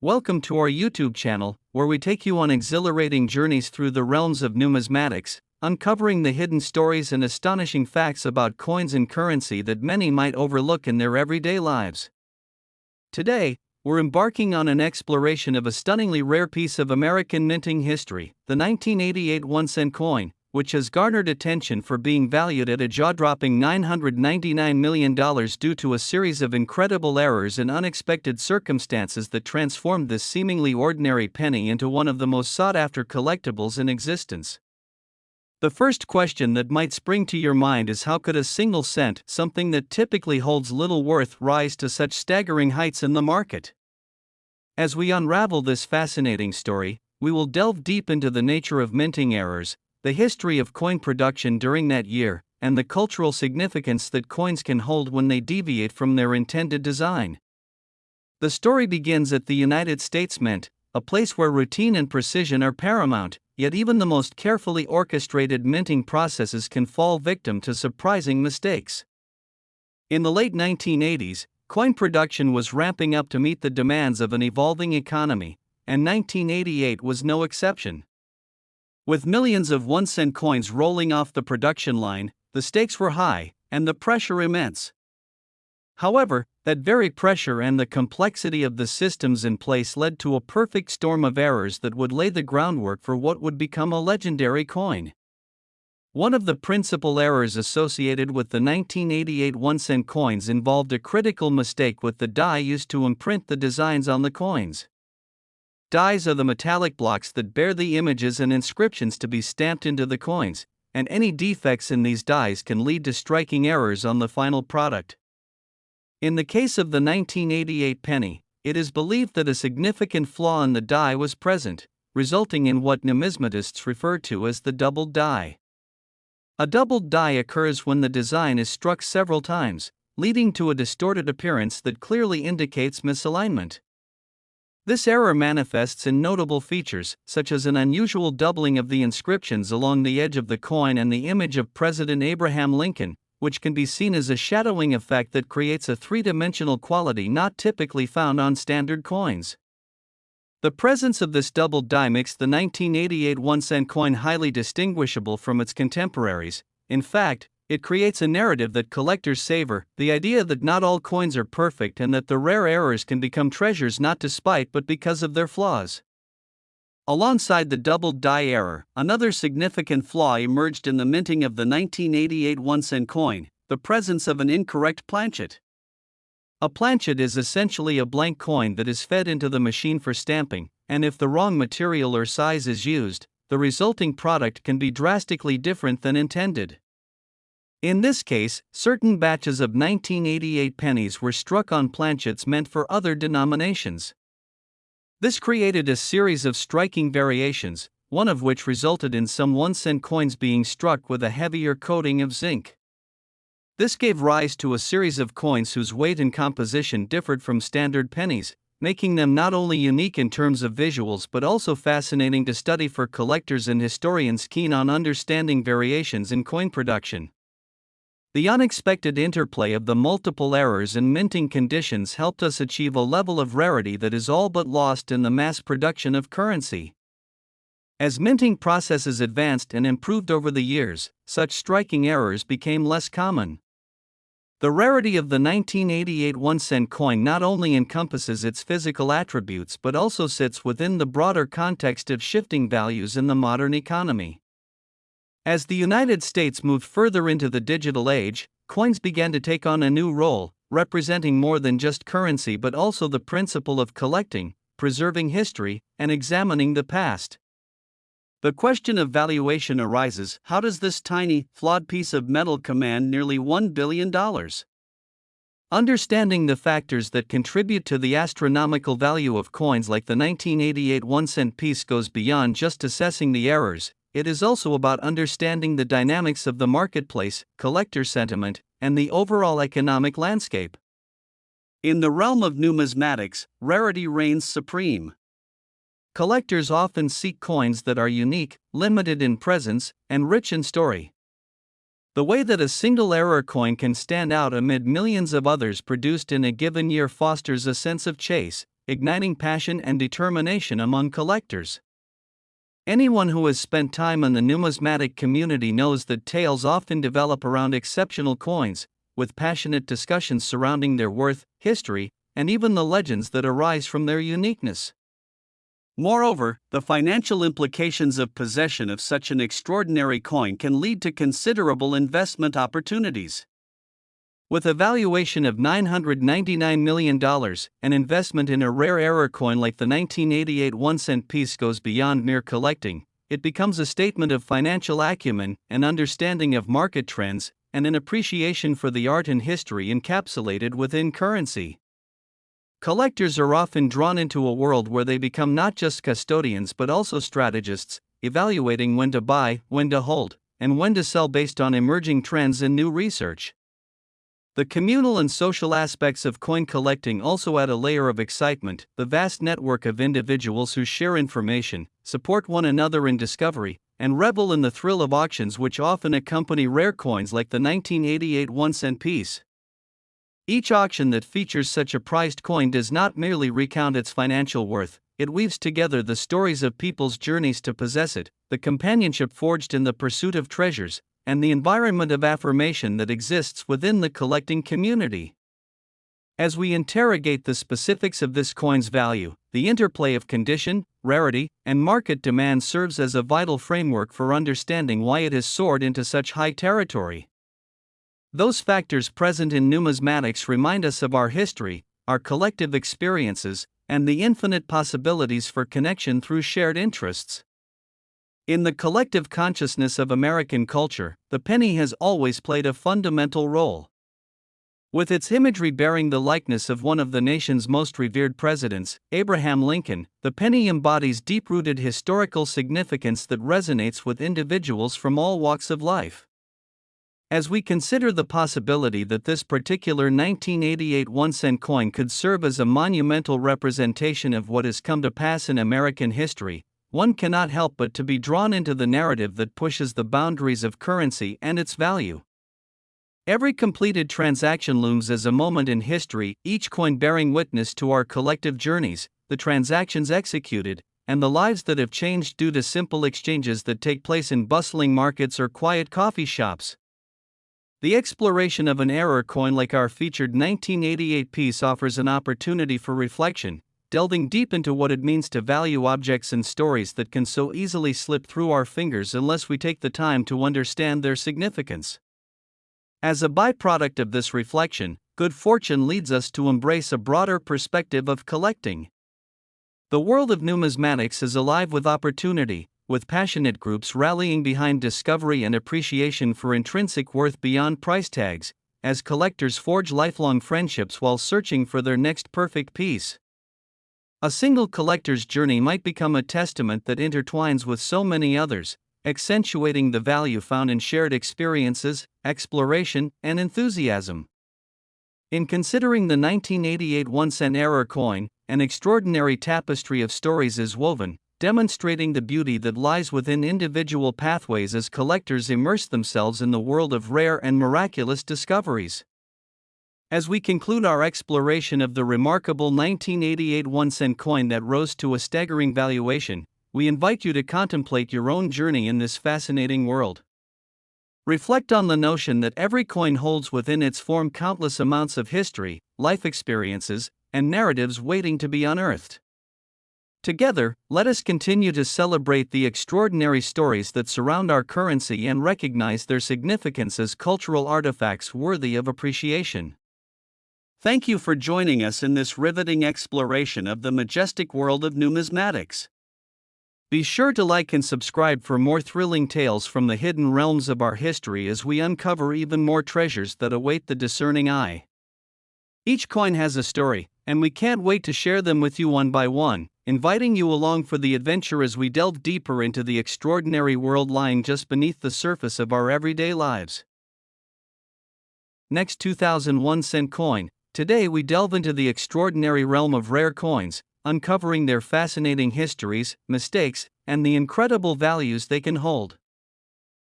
Welcome to our YouTube channel, where we take you on exhilarating journeys through the realms of numismatics, uncovering the hidden stories and astonishing facts about coins and currency that many might overlook in their everyday lives. Today, we're embarking on an exploration of a stunningly rare piece of American minting history, the 1988 1-cent coin, which has garnered attention for being valued at a jaw-dropping $999 million due to a series of incredible errors and unexpected circumstances that transformed this seemingly ordinary penny into one of the most sought-after collectibles in existence. The first question that might spring to your mind is, how could a single cent, something that typically holds little worth, rise to such staggering heights in the market? As we unravel this fascinating story, we will delve deep into the nature of minting errors, the history of coin production during that year, and the cultural significance that coins can hold when they deviate from their intended design. The story begins at the United States Mint, a place where routine and precision are paramount, yet even the most carefully orchestrated minting processes can fall victim to surprising mistakes. In the late 1980s, coin production was ramping up to meet the demands of an evolving economy, and 1988 was no exception. With millions of 1-cent coins rolling off the production line, the stakes were high, and the pressure immense. However, that very pressure and the complexity of the systems in place led to a perfect storm of errors that would lay the groundwork for what would become a legendary coin. One of the principal errors associated with the 1988 1-cent coins involved a critical mistake with the die used to imprint the designs on the coins. Dies are the metallic blocks that bear the images and inscriptions to be stamped into the coins, and any defects in these dies can lead to striking errors on the final product. In the case of the 1988 penny, it is believed that a significant flaw in the die was present, resulting in what numismatists refer to as the doubled die. A doubled die occurs when the design is struck several times, leading to a distorted appearance that clearly indicates misalignment. This error manifests in notable features, such as an unusual doubling of the inscriptions along the edge of the coin and the image of President Abraham Lincoln, which can be seen as a shadowing effect that creates a three-dimensional quality not typically found on standard coins. The presence of this doubled die makes the 1988 1-cent coin highly distinguishable from its contemporaries. In fact, it creates a narrative that collectors savor, the idea that not all coins are perfect and that the rare errors can become treasures not despite but because of their flaws. Alongside the doubled die error, another significant flaw emerged in the minting of the 1988 1-cent coin: the presence of an incorrect planchet. A planchet is essentially a blank coin that is fed into the machine for stamping, and if the wrong material or size is used, the resulting product can be drastically different than intended. In this case, certain batches of 1988 pennies were struck on planchets meant for other denominations. This created a series of striking variations, one of which resulted in some 1-cent coins being struck with a heavier coating of zinc. This gave rise to a series of coins whose weight and composition differed from standard pennies, making them not only unique in terms of visuals but also fascinating to study for collectors and historians keen on understanding variations in coin production. The unexpected interplay of the multiple errors and minting conditions helped us achieve a level of rarity that is all but lost in the mass production of currency. As minting processes advanced and improved over the years, such striking errors became less common. The rarity of the 1988 1-cent coin not only encompasses its physical attributes but also sits within the broader context of shifting values in the modern economy. As the United States moved further into the digital age, coins began to take on a new role, representing more than just currency but also the principle of collecting, preserving history, and examining the past. The question of valuation arises: how does this tiny, flawed piece of metal command nearly $1 billion? Understanding the factors that contribute to the astronomical value of coins like the 1988 1-cent piece goes beyond just assessing the errors. It is also about understanding the dynamics of the marketplace, collector sentiment, and the overall economic landscape. In the realm of numismatics, rarity reigns supreme. Collectors often seek coins that are unique, limited in presence, and rich in story. The way that a single error coin can stand out amid millions of others produced in a given year fosters a sense of chase, igniting passion and determination among collectors. Anyone who has spent time in the numismatic community knows that tales often develop around exceptional coins, with passionate discussions surrounding their worth, history, and even the legends that arise from their uniqueness. Moreover, the financial implications of possession of such an extraordinary coin can lead to considerable investment opportunities. With a valuation of $999 million, an investment in a rare error coin like the 1988 1-cent piece goes beyond mere collecting. It becomes a statement of financial acumen, an understanding of market trends, and an appreciation for the art and history encapsulated within currency. Collectors are often drawn into a world where they become not just custodians but also strategists, evaluating when to buy, when to hold, and when to sell based on emerging trends and new research. The communal and social aspects of coin collecting also add a layer of excitement. The vast network of individuals who share information, support one another in discovery, and revel in the thrill of auctions which often accompany rare coins like the 1988 1-cent piece. Each auction that features such a prized coin does not merely recount its financial worth, it weaves together the stories of people's journeys to possess it, the companionship forged in the pursuit of treasures, and the environment of affirmation that exists within the collecting community. As we interrogate the specifics of this coin's value, the interplay of condition, rarity, and market demand serves as a vital framework for understanding why it has soared into such high territory. Those factors present in numismatics remind us of our history, our collective experiences, and the infinite possibilities for connection through shared interests. In the collective consciousness of American culture, the penny has always played a fundamental role. With its imagery bearing the likeness of one of the nation's most revered presidents, Abraham Lincoln, the penny embodies deep-rooted historical significance that resonates with individuals from all walks of life. As we consider the possibility that this particular 1988 1-cent coin could serve as a monumental representation of what has come to pass in American history, one cannot help but to be drawn into the narrative that pushes the boundaries of currency and its value. Every completed transaction looms as a moment in history, each coin bearing witness to our collective journeys, the transactions executed, and the lives that have changed due to simple exchanges that take place in bustling markets or quiet coffee shops. The exploration of an error coin like our featured 1988 piece offers an opportunity for reflection, delving deep into what it means to value objects and stories that can so easily slip through our fingers unless we take the time to understand their significance. As a byproduct of this reflection, good fortune leads us to embrace a broader perspective of collecting. The world of numismatics is alive with opportunity, with passionate groups rallying behind discovery and appreciation for intrinsic worth beyond price tags, as collectors forge lifelong friendships while searching for their next perfect piece. A single collector's journey might become a testament that intertwines with so many others, accentuating the value found in shared experiences, exploration, and enthusiasm. In considering the 1988 1-cent error coin, an extraordinary tapestry of stories is woven, demonstrating the beauty that lies within individual pathways as collectors immerse themselves in the world of rare and miraculous discoveries. As we conclude our exploration of the remarkable 1988 1-cent coin that rose to a staggering valuation, we invite you to contemplate your own journey in this fascinating world. Reflect on the notion that every coin holds within its form countless amounts of history, life experiences, and narratives waiting to be unearthed. Together, let us continue to celebrate the extraordinary stories that surround our currency and recognize their significance as cultural artifacts worthy of appreciation. Thank you for joining us in this riveting exploration of the majestic world of numismatics. Be sure to like and subscribe for more thrilling tales from the hidden realms of our history as we uncover even more treasures that await the discerning eye. Each coin has a story, and we can't wait to share them with you one by one, inviting you along for the adventure as we delve deeper into the extraordinary world lying just beneath the surface of our everyday lives. Next 2001 cent coin. Today we delve into the extraordinary realm of rare coins, uncovering their fascinating histories, mistakes, and the incredible values they can hold.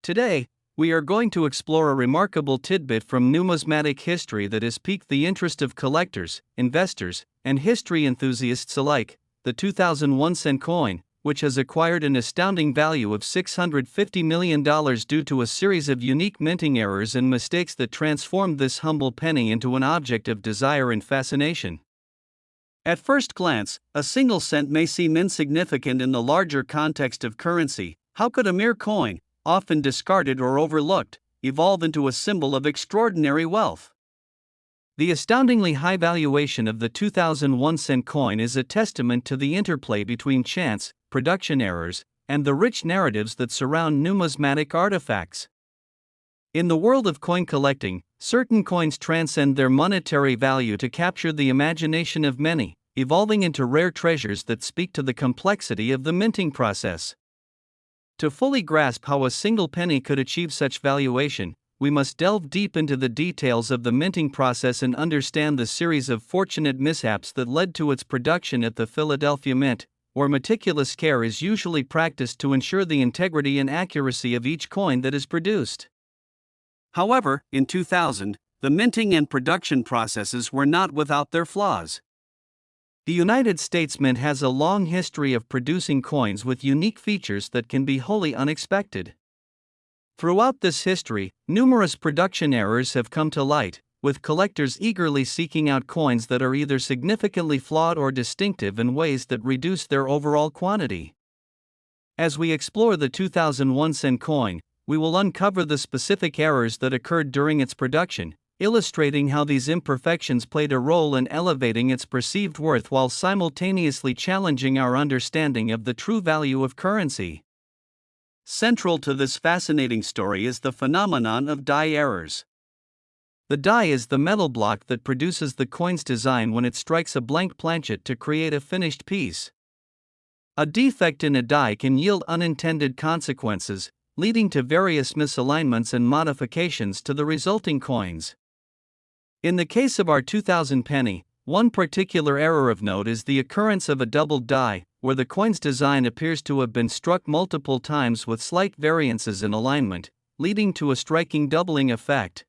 Today, we are going to explore a remarkable tidbit from numismatic history that has piqued the interest of collectors, investors, and history enthusiasts alike: the 2001 cent coin, which has acquired an astounding value of $650 million due to a series of unique minting errors and mistakes that transformed this humble penny into an object of desire and fascination. At first glance, a single cent may seem insignificant in the larger context of currency. How could a mere coin, often discarded or overlooked, evolve into a symbol of extraordinary wealth? The astoundingly high valuation of the 2001 cent coin is a testament to the interplay between chance, production errors, and the rich narratives that surround numismatic artifacts. In the world of coin collecting, certain coins transcend their monetary value to capture the imagination of many, evolving into rare treasures that speak to the complexity of the minting process. To fully grasp how a single penny could achieve such valuation, we must delve deep into the details of the minting process and understand the series of fortunate mishaps that led to its production at the Philadelphia Mint, where meticulous care is usually practiced to ensure the integrity and accuracy of each coin that is produced. However, in 2000, the minting and production processes were not without their flaws. The United States Mint has a long history of producing coins with unique features that can be wholly unexpected. Throughout this history, numerous production errors have come to light, with collectors eagerly seeking out coins that are either significantly flawed or distinctive in ways that reduce their overall quantity. As we explore the 2001 cent coin, we will uncover the specific errors that occurred during its production, illustrating how these imperfections played a role in elevating its perceived worth while simultaneously challenging our understanding of the true value of currency. Central to this fascinating story is the phenomenon of die errors. The die is the metal block that produces the coin's design when it strikes a blank planchet to create a finished piece. A defect in a die can yield unintended consequences, leading to various misalignments and modifications to the resulting coins. In the case of our 2000 penny, one particular error of note is the occurrence of a doubled die, where the coin's design appears to have been struck multiple times with slight variances in alignment, leading to a striking doubling effect.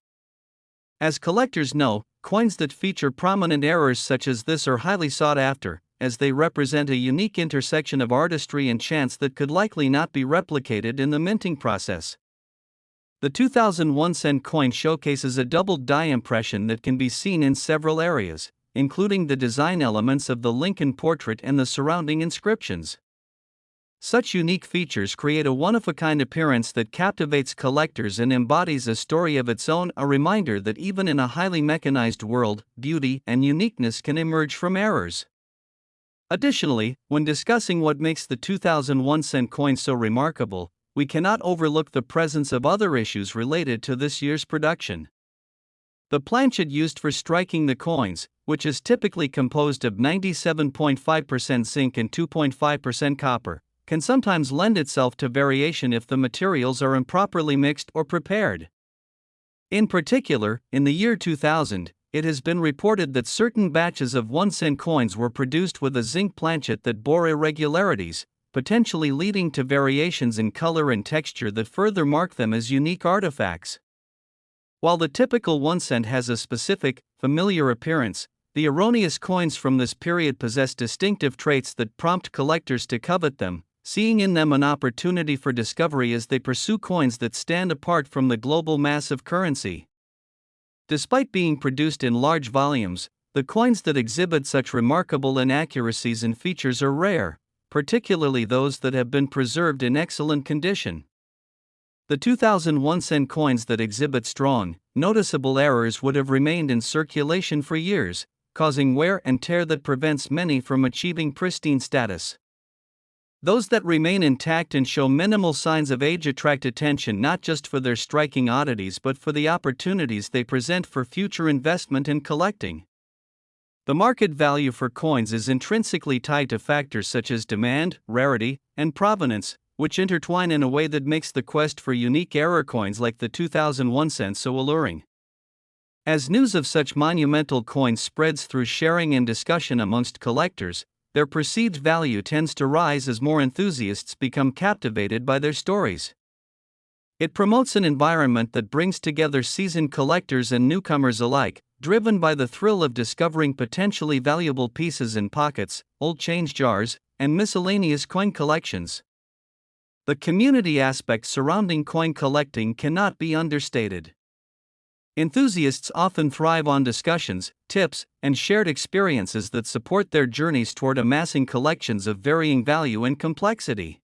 As collectors know, coins that feature prominent errors such as this are highly sought after, as they represent a unique intersection of artistry and chance that could likely not be replicated in the minting process. The 2001 cent coin showcases a doubled die impression that can be seen in several areas, including the design elements of the Lincoln portrait and the surrounding inscriptions. Such unique features create a one-of-a-kind appearance that captivates collectors and embodies a story of its own, a reminder that even in a highly mechanized world, beauty and uniqueness can emerge from errors. Additionally, when discussing what makes the 2001 cent coin so remarkable, we cannot overlook the presence of other issues related to this year's production. The planchet used for striking the coins, which is typically composed of 97.5% zinc and 2.5% copper, can sometimes lend itself to variation if the materials are improperly mixed or prepared. In particular, in the year 2000, it has been reported that certain batches of 1 cent coins were produced with a zinc planchet that bore irregularities, potentially leading to variations in color and texture that further mark them as unique artifacts. While the typical 1 cent has a specific, familiar appearance, the erroneous coins from this period possess distinctive traits that prompt collectors to covet them, seeing in them an opportunity for discovery as they pursue coins that stand apart from the global mass of currency. Despite being produced in large volumes, the coins that exhibit such remarkable inaccuracies and features are rare, particularly those that have been preserved in excellent condition. The 2001 cent coins that exhibit strong, noticeable errors would have remained in circulation for years, causing wear and tear that prevents many from achieving pristine status. Those that remain intact and show minimal signs of age attract attention not just for their striking oddities but for the opportunities they present for future investment and collecting. The market value for coins is intrinsically tied to factors such as demand, rarity, and provenance, which intertwine in a way that makes the quest for unique error coins like the 2001 cent so alluring. As news of such monumental coins spreads through sharing and discussion amongst collectors, their perceived value tends to rise as more enthusiasts become captivated by their stories. It promotes an environment that brings together seasoned collectors and newcomers alike, driven by the thrill of discovering potentially valuable pieces in pockets, old change jars, and miscellaneous coin collections. The community aspect surrounding coin collecting cannot be understated. Enthusiasts often thrive on discussions, tips, and shared experiences that support their journeys toward amassing collections of varying value and complexity.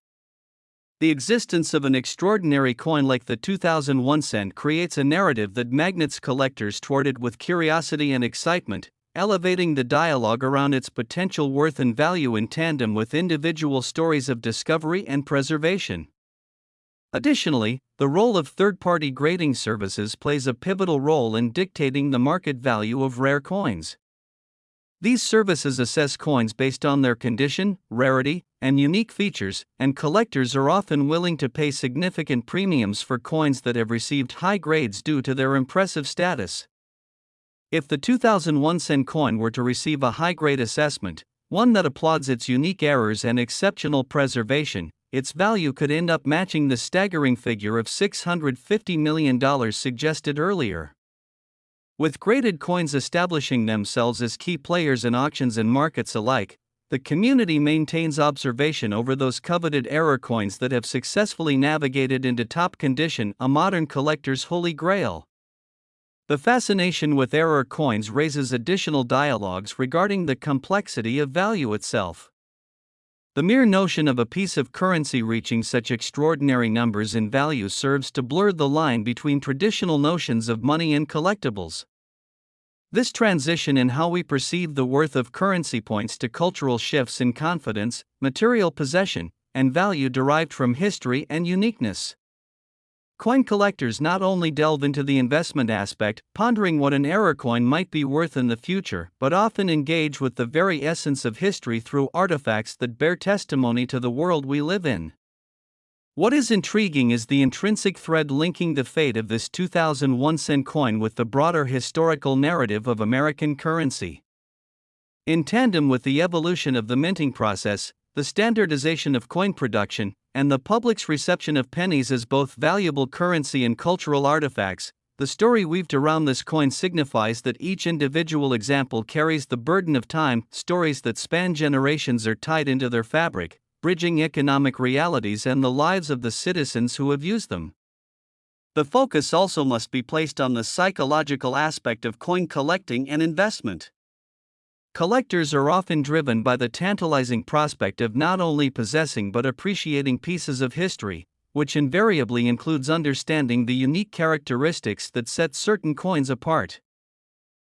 The existence of an extraordinary coin like the 2001 cent creates a narrative that magnets collectors toward it with curiosity and excitement, elevating the dialogue around its potential worth and value in tandem with individual stories of discovery and preservation. Additionally, the role of third-party grading services plays a pivotal role in dictating the market value of rare coins. These services assess coins based on their condition, rarity, and unique features, and collectors are often willing to pay significant premiums for coins that have received high grades due to their impressive status. If the 2001 cent coin were to receive a high-grade assessment, one that applauds its unique errors and exceptional preservation, its value could end up matching the staggering figure of $650 million suggested earlier. With graded coins establishing themselves as key players in auctions and markets alike, the community maintains observation over those coveted error coins that have successfully navigated into top condition, a modern collector's holy grail. The fascination with error coins raises additional dialogues regarding the complexity of value itself. The mere notion of a piece of currency reaching such extraordinary numbers in value serves to blur the line between traditional notions of money and collectibles. This transition in how we perceive the worth of currency points to cultural shifts in confidence, material possession, and value derived from history and uniqueness. Coin collectors not only delve into the investment aspect, pondering what an error coin might be worth in the future, but often engage with the very essence of history through artifacts that bear testimony to the world we live in. What is intriguing is the intrinsic thread linking the fate of this 2001 cent coin with the broader historical narrative of American currency. In tandem with the evolution of the minting process, the standardization of coin production, and the public's reception of pennies as both valuable currency and cultural artifacts, the story weaved around this coin signifies that each individual example carries the burden of time. Stories that span generations are tied into their fabric, bridging economic realities and the lives of the citizens who have used them. The focus also must be placed on the psychological aspect of coin collecting and investment. Collectors are often driven by the tantalizing prospect of not only possessing but appreciating pieces of history, which invariably includes understanding the unique characteristics that set certain coins apart.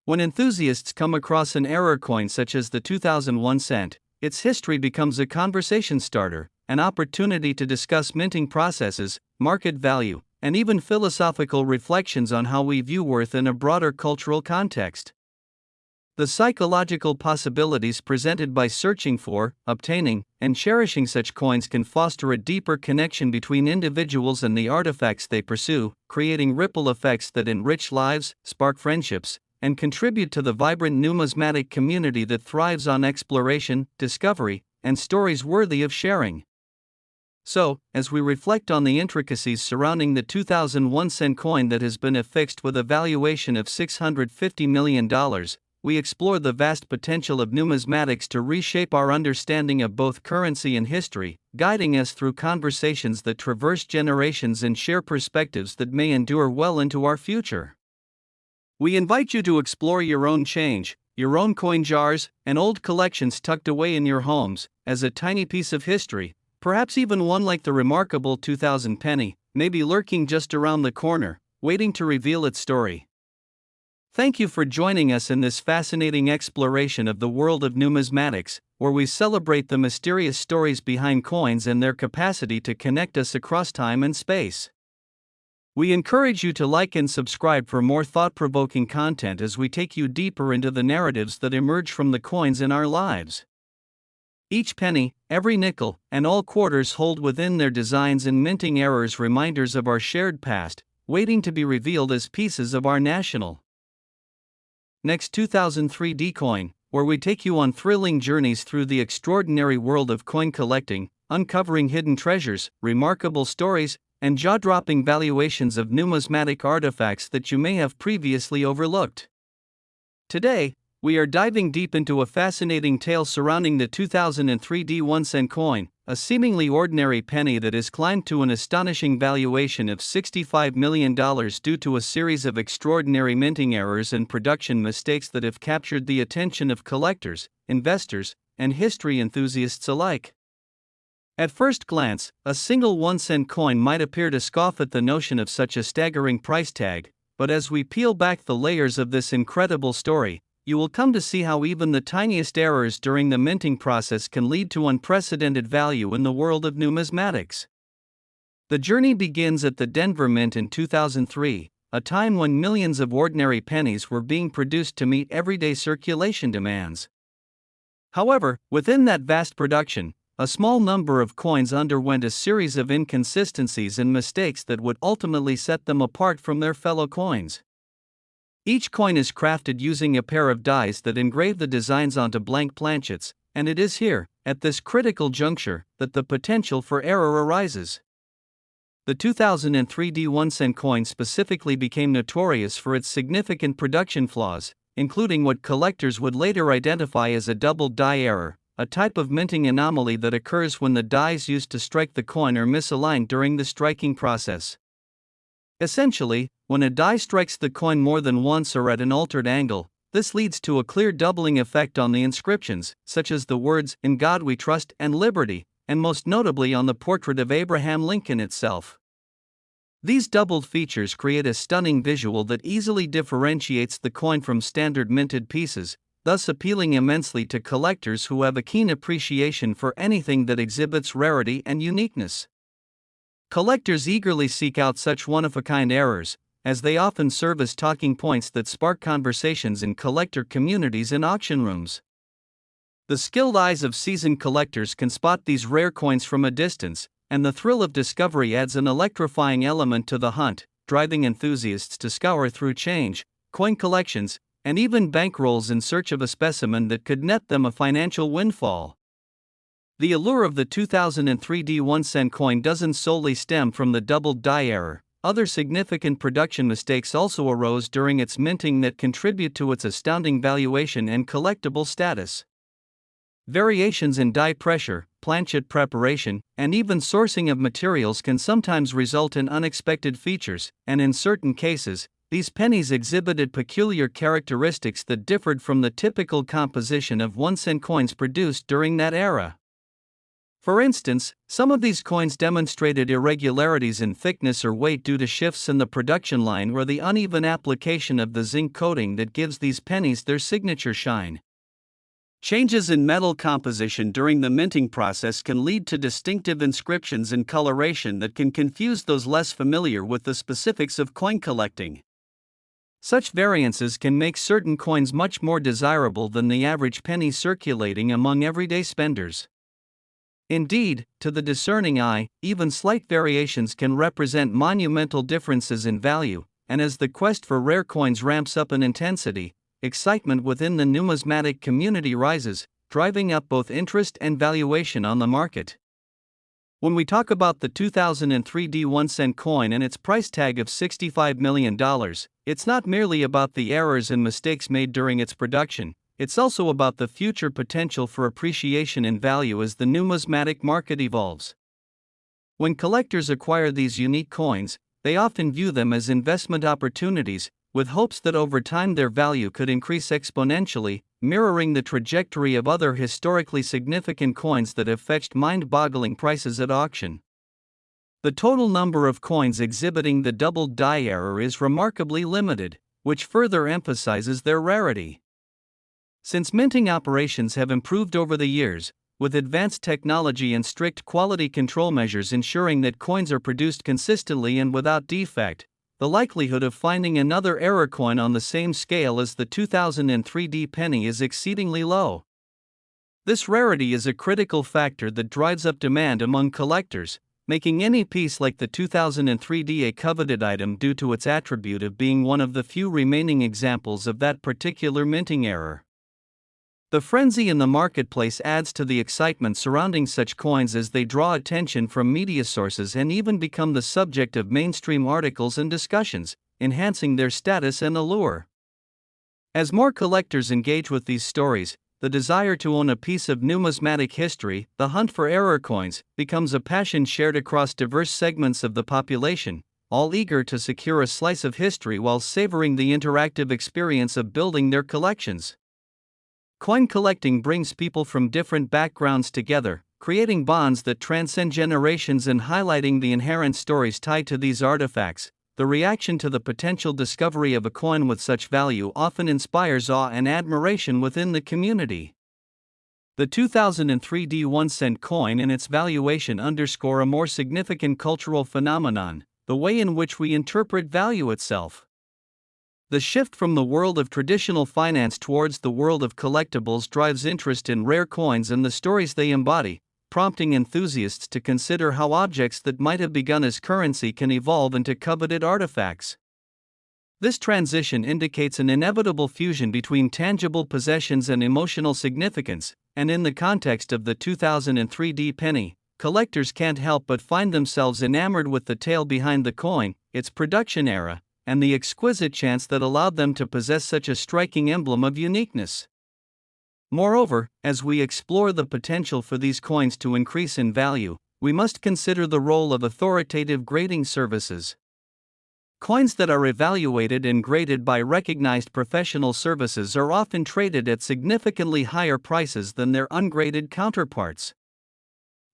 When enthusiasts come across an error coin such as the 2001 cent, its history becomes a conversation starter, an opportunity to discuss minting processes, market value, and even philosophical reflections on how we view worth in a broader cultural context. The psychological possibilities presented by searching for, obtaining, and cherishing such coins can foster a deeper connection between individuals and the artifacts they pursue, creating ripple effects that enrich lives, spark friendships, and contribute to the vibrant numismatic community that thrives on exploration, discovery, and stories worthy of sharing. So, as we reflect on the intricacies surrounding the 2001 cent coin that has been affixed with a valuation of $650 million, we explore the vast potential of numismatics to reshape our understanding of both currency and history, guiding us through conversations that traverse generations and share perspectives that may endure well into our future. We invite you to explore your own change, your own coin jars, and old collections tucked away in your homes, as a tiny piece of history, perhaps even one like the remarkable 2000 penny, may be lurking just around the corner, waiting to reveal its story. Thank you for joining us in this fascinating exploration of the world of numismatics, where we celebrate the mysterious stories behind coins and their capacity to connect us across time and space. We encourage you to like and subscribe for more thought-provoking content as we take you deeper into the narratives that emerge from the coins in our lives. Each penny, every nickel, and all quarters hold within their designs and minting errors reminders of our shared past, waiting to be revealed as pieces of our national. Next 2003 coin, where we take you on thrilling journeys through the extraordinary world of coin collecting, uncovering hidden treasures, remarkable stories, and jaw-dropping valuations of numismatic artifacts that you may have previously overlooked. Today, we are diving deep into a fascinating tale surrounding the 2003 D1 coin, a seemingly ordinary penny that has climbed to an astonishing valuation of $65 million due to a series of extraordinary minting errors and production mistakes that have captured the attention of collectors, investors, and history enthusiasts alike. At first glance, a single 1-cent coin might appear to scoff at the notion of such a staggering price tag, but as we peel back the layers of this incredible story, you will come to see how even the tiniest errors during the minting process can lead to unprecedented value in the world of numismatics. The journey begins at the Denver Mint in 2003, a time when millions of ordinary pennies were being produced to meet everyday circulation demands. However, within that vast production, a small number of coins underwent a series of inconsistencies and mistakes that would ultimately set them apart from their fellow coins. Each coin is crafted using a pair of dies that engrave the designs onto blank planchets, and it is here, at this critical juncture, that the potential for error arises. The 2003 D1 coin specifically became notorious for its significant production flaws, including what collectors would later identify as a double die error, a type of minting anomaly that occurs when the dies used to strike the coin are misaligned during the striking process. Essentially, when a die strikes the coin more than once or at an altered angle, this leads to a clear doubling effect on the inscriptions, such as the words, "In God We Trust" and "Liberty," and most notably on the portrait of Abraham Lincoln itself. These doubled features create a stunning visual that easily differentiates the coin from standard minted pieces, thus appealing immensely to collectors who have a keen appreciation for anything that exhibits rarity and uniqueness. Collectors eagerly seek out such one-of-a-kind errors, as they often serve as talking points that spark conversations in collector communities and auction rooms. The skilled eyes of seasoned collectors can spot these rare coins from a distance, and the thrill of discovery adds an electrifying element to the hunt, driving enthusiasts to scour through change, coin collections, and even bankrolls in search of a specimen that could net them a financial windfall. The allure of the 2003 D1 coin doesn't solely stem from the doubled die error. Other significant production mistakes also arose during its minting that contribute to its astounding valuation and collectible status. Variations in die pressure, planchet preparation, and even sourcing of materials can sometimes result in unexpected features, and in certain cases, these pennies exhibited peculiar characteristics that differed from the typical composition of 1-cent coins produced during that era. For instance, some of these coins demonstrated irregularities in thickness or weight due to shifts in the production line or the uneven application of the zinc coating that gives these pennies their signature shine. Changes in metal composition during the minting process can lead to distinctive inscriptions and coloration that can confuse those less familiar with the specifics of coin collecting. Such variances can make certain coins much more desirable than the average penny circulating among everyday spenders. Indeed, to the discerning eye, even slight variations can represent monumental differences in value, and as the quest for rare coins ramps up in intensity, excitement within the numismatic community rises, driving up both interest and valuation on the market. When we talk about the 2003 D1 coin and its price tag of $65 million, it's not merely about the errors and mistakes made during its production. It's also about the future potential for appreciation in value as the numismatic market evolves. When collectors acquire these unique coins, they often view them as investment opportunities, with hopes that over time their value could increase exponentially, mirroring the trajectory of other historically significant coins that have fetched mind-boggling prices at auction. The total number of coins exhibiting the doubled die error is remarkably limited, which further emphasizes their rarity. Since minting operations have improved over the years, with advanced technology and strict quality control measures ensuring that coins are produced consistently and without defect, the likelihood of finding another error coin on the same scale as the 2003 D penny is exceedingly low. This rarity is a critical factor that drives up demand among collectors, making any piece like the 2003 D a coveted item due to its attribute of being one of the few remaining examples of that particular minting error. The frenzy in the marketplace adds to the excitement surrounding such coins as they draw attention from media sources and even become the subject of mainstream articles and discussions, enhancing their status and allure. As more collectors engage with these stories, the desire to own a piece of numismatic history, the hunt for error coins, becomes a passion shared across diverse segments of the population, all eager to secure a slice of history while savoring the interactive experience of building their collections. Coin collecting brings people from different backgrounds together, creating bonds that transcend generations and highlighting the inherent stories tied to these artifacts. The reaction to the potential discovery of a coin with such value often inspires awe and admiration within the community. The 2003 1-cent coin and its valuation underscore a more significant cultural phenomenon: the way in which we interpret value itself. The shift from the world of traditional finance towards the world of collectibles drives interest in rare coins and the stories they embody, prompting enthusiasts to consider how objects that might have begun as currency can evolve into coveted artifacts. This transition indicates an inevitable fusion between tangible possessions and emotional significance, and in the context of the 2003 penny, collectors can't help but find themselves enamored with the tale behind the coin, its production era, and the exquisite chance that allowed them to possess such a striking emblem of uniqueness. Moreover, as we explore the potential for these coins to increase in value, we must consider the role of authoritative grading services. Coins that are evaluated and graded by recognized professional services are often traded at significantly higher prices than their ungraded counterparts.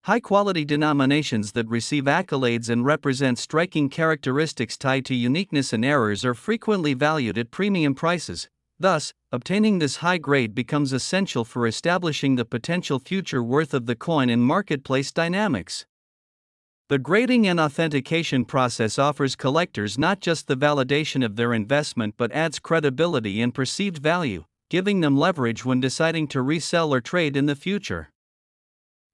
High-quality denominations that receive accolades and represent striking characteristics tied to uniqueness and errors are frequently valued at premium prices. Thus, obtaining this high grade becomes essential for establishing the potential future worth of the coin in marketplace dynamics. The grading and authentication process offers collectors not just the validation of their investment but adds credibility and perceived value, giving them leverage when deciding to resell or trade in the future.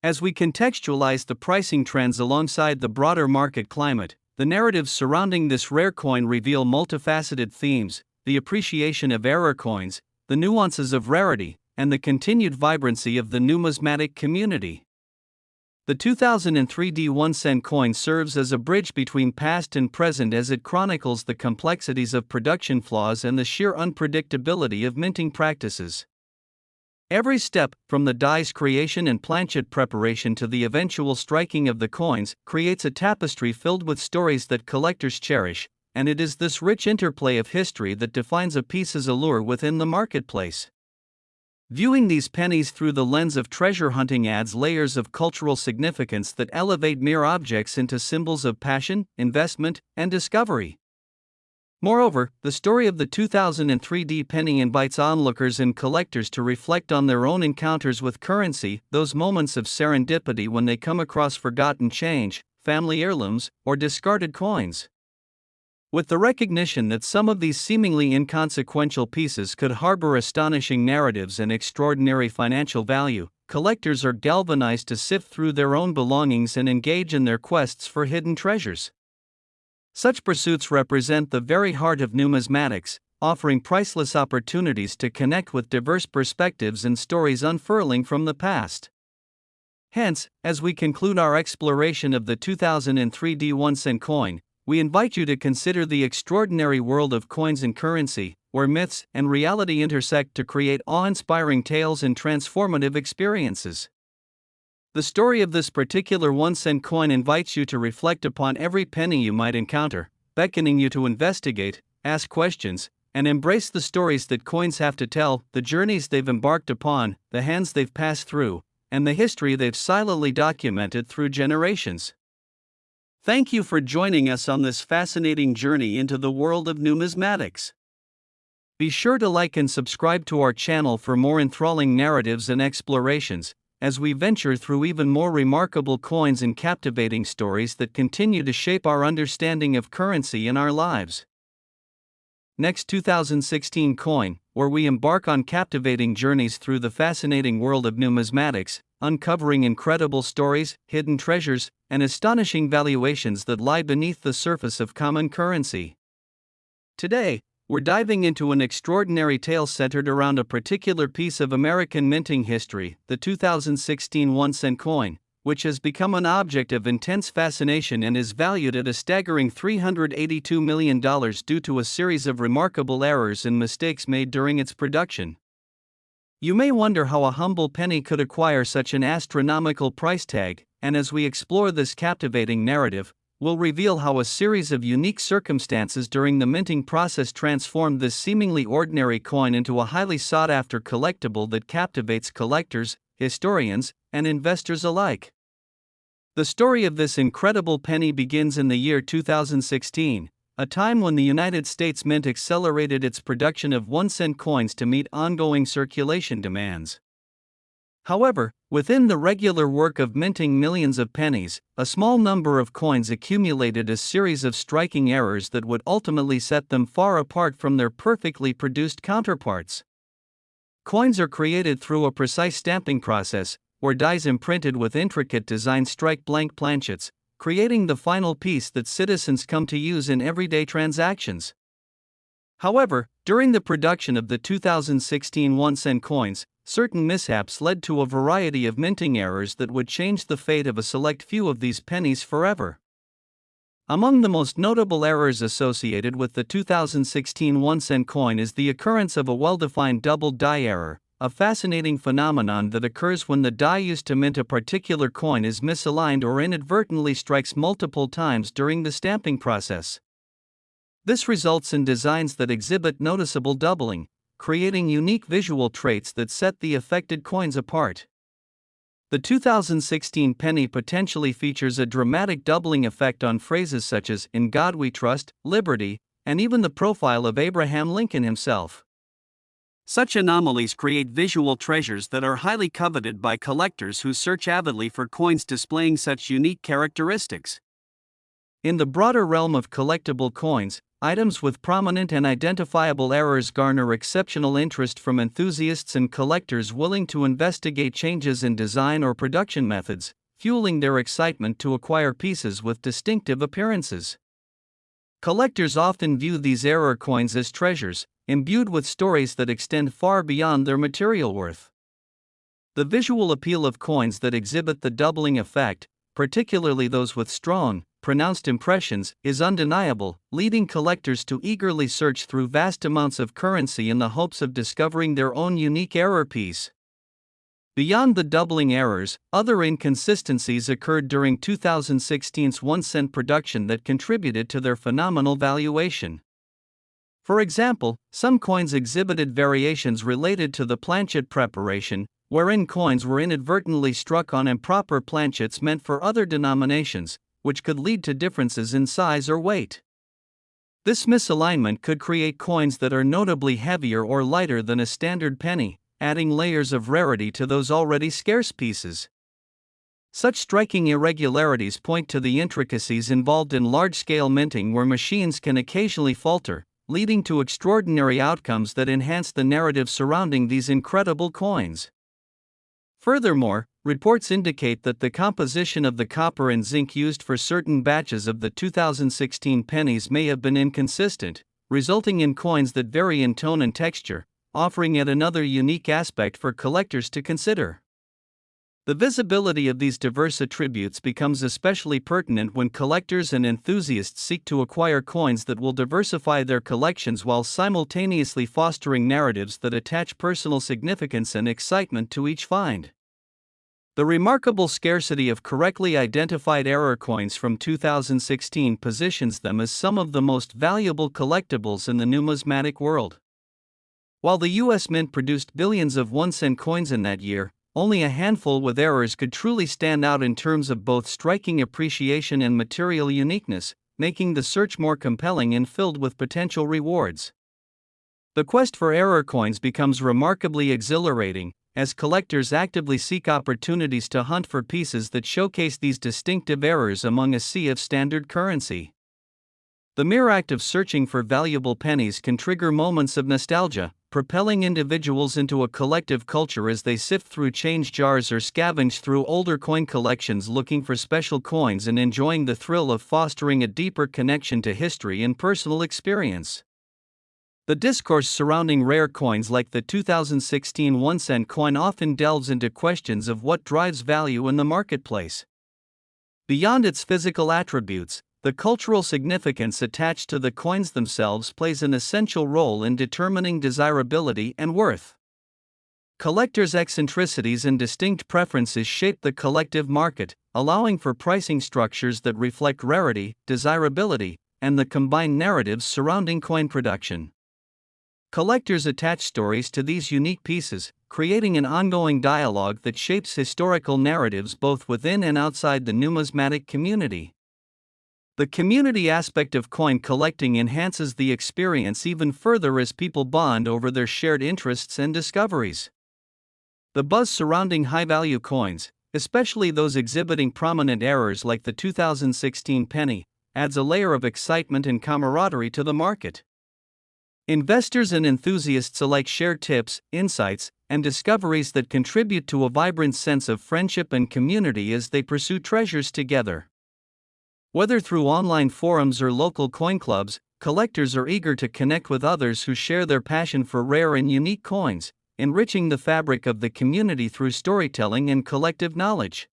As we contextualize the pricing trends alongside the broader market climate, the narratives surrounding this rare coin reveal multifaceted themes: the appreciation of error coins, the nuances of rarity, and the continued vibrancy of the numismatic community. The 2003 1-cent coin serves as a bridge between past and present as it chronicles the complexities of production flaws and the sheer unpredictability of minting practices. Every step, from the die's creation and planchet preparation to the eventual striking of the coins, creates a tapestry filled with stories that collectors cherish, and it is this rich interplay of history that defines a piece's allure within the marketplace. Viewing these pennies through the lens of treasure hunting adds layers of cultural significance that elevate mere objects into symbols of passion, investment, and discovery. Moreover, the story of the 2003 penny invites onlookers and collectors to reflect on their own encounters with currency, those moments of serendipity when they come across forgotten change, family heirlooms, or discarded coins. With the recognition that some of these seemingly inconsequential pieces could harbor astonishing narratives and extraordinary financial value, collectors are galvanized to sift through their own belongings and engage in their quests for hidden treasures. Such pursuits represent the very heart of numismatics, offering priceless opportunities to connect with diverse perspectives and stories unfurling from the past. Hence, as we conclude our exploration of the 2003 1-cent coin, we invite you to consider the extraordinary world of coins and currency, where myths and reality intersect to create awe-inspiring tales and transformative experiences. The story of this particular 1-cent coin invites you to reflect upon every penny you might encounter, beckoning you to investigate, ask questions, and embrace the stories that coins have to tell, the journeys they've embarked upon, the hands they've passed through, and the history they've silently documented through generations. Thank you for joining us on this fascinating journey into the world of numismatics. Be sure to like and subscribe to our channel for more enthralling narratives and explorations, as we venture through even more remarkable coins and captivating stories that continue to shape our understanding of currency in our lives. Next 2016 coin, where we embark on captivating journeys through the fascinating world of numismatics, uncovering incredible stories, hidden treasures, and astonishing valuations that lie beneath the surface of common currency. Today, we're diving into an extraordinary tale centered around a particular piece of American minting history, the 2016 1-cent coin, which has become an object of intense fascination and is valued at a staggering $382 million due to a series of remarkable errors and mistakes made during its production. You may wonder how a humble penny could acquire such an astronomical price tag, and as we explore this captivating narrative, we'll reveal how a series of unique circumstances during the minting process transformed this seemingly ordinary coin into a highly sought-after collectible that captivates collectors, historians, and investors alike. The story of this incredible penny begins in the year 2016, a time when the United States Mint accelerated its production of 1-cent coins to meet ongoing circulation demands. However, within the regular work of minting millions of pennies, a small number of coins accumulated a series of striking errors that would ultimately set them far apart from their perfectly produced counterparts. Coins are created through a precise stamping process, where dies imprinted with intricate designs strike blank planchets, creating the final piece that citizens come to use in everyday transactions. However, during the production of the 2016 1-cent coins, certain mishaps led to a variety of minting errors that would change the fate of a select few of these pennies forever. Among the most notable errors associated with the 2016 1-cent coin is the occurrence of a well-defined double die error, a fascinating phenomenon that occurs when the die used to mint a particular coin is misaligned or inadvertently strikes multiple times during the stamping process. This results in designs that exhibit noticeable doubling, creating unique visual traits that set the affected coins apart. The 2016 penny potentially features a dramatic doubling effect on phrases such as "In God We Trust," "Liberty," and even the profile of Abraham Lincoln himself. Such anomalies create visual treasures that are highly coveted by collectors who search avidly for coins displaying such unique characteristics. In the broader realm of collectible coins, items with prominent and identifiable errors garner exceptional interest from enthusiasts and collectors willing to investigate changes in design or production methods, fueling their excitement to acquire pieces with distinctive appearances. Collectors often view these error coins as treasures, imbued with stories that extend far beyond their material worth. The visual appeal of coins that exhibit the doubling effect, particularly those with strong, pronounced impressions, is undeniable, leading collectors to eagerly search through vast amounts of currency in the hopes of discovering their own unique error piece. Beyond the doubling errors, other inconsistencies occurred during 2016's 1-cent production that contributed to their phenomenal valuation. For example, some coins exhibited variations related to the planchet preparation, wherein coins were inadvertently struck on improper planchets meant for other denominations, which could lead to differences in size or weight. This misalignment could create coins that are notably heavier or lighter than a standard penny, adding layers of rarity to those already scarce pieces. Such striking irregularities point to the intricacies involved in large-scale minting where machines can occasionally falter, leading to extraordinary outcomes that enhance the narrative surrounding these incredible coins. Furthermore, reports indicate that the composition of the copper and zinc used for certain batches of the 2016 pennies may have been inconsistent, resulting in coins that vary in tone and texture, offering yet another unique aspect for collectors to consider. The visibility of these diverse attributes becomes especially pertinent when collectors and enthusiasts seek to acquire coins that will diversify their collections while simultaneously fostering narratives that attach personal significance and excitement to each find. The remarkable scarcity of correctly identified error coins from 2016 positions them as some of the most valuable collectibles in the numismatic world. While the U.S. Mint produced billions of 1-cent coins in that year, only a handful with errors could truly stand out in terms of both striking appreciation and material uniqueness, making the search more compelling and filled with potential rewards. The quest for error coins becomes remarkably exhilarating, as collectors actively seek opportunities to hunt for pieces that showcase these distinctive errors among a sea of standard currency. The mere act of searching for valuable pennies can trigger moments of nostalgia, propelling individuals into a collective culture as they sift through change jars or scavenge through older coin collections looking for special coins and enjoying the thrill of fostering a deeper connection to history and personal experience. The discourse surrounding rare coins like the 2016 1-cent coin often delves into questions of what drives value in the marketplace. Beyond its physical attributes, the cultural significance attached to the coins themselves plays an essential role in determining desirability and worth. Collectors' eccentricities and distinct preferences shape the collective market, allowing for pricing structures that reflect rarity, desirability, and the combined narratives surrounding coin production. Collectors attach stories to these unique pieces, creating an ongoing dialogue that shapes historical narratives both within and outside the numismatic community. The community aspect of coin collecting enhances the experience even further as people bond over their shared interests and discoveries. The buzz surrounding high-value coins, especially those exhibiting prominent errors like the 2016 penny, adds a layer of excitement and camaraderie to the market. Investors and enthusiasts alike share tips, insights, and discoveries that contribute to a vibrant sense of friendship and community as they pursue treasures together. Whether through online forums or local coin clubs, collectors are eager to connect with others who share their passion for rare and unique coins, enriching the fabric of the community through storytelling and collective knowledge.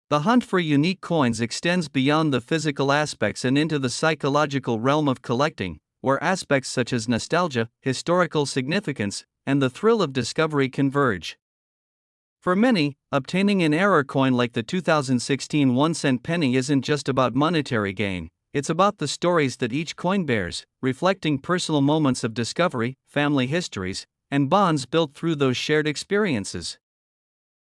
The hunt for unique coins extends beyond the physical aspects and into the psychological realm of collecting, where aspects such as nostalgia, historical significance, and the thrill of discovery converge. For many, obtaining an error coin like the 2016 1-cent penny isn't just about monetary gain, it's about the stories that each coin bears, reflecting personal moments of discovery, family histories, and bonds built through those shared experiences.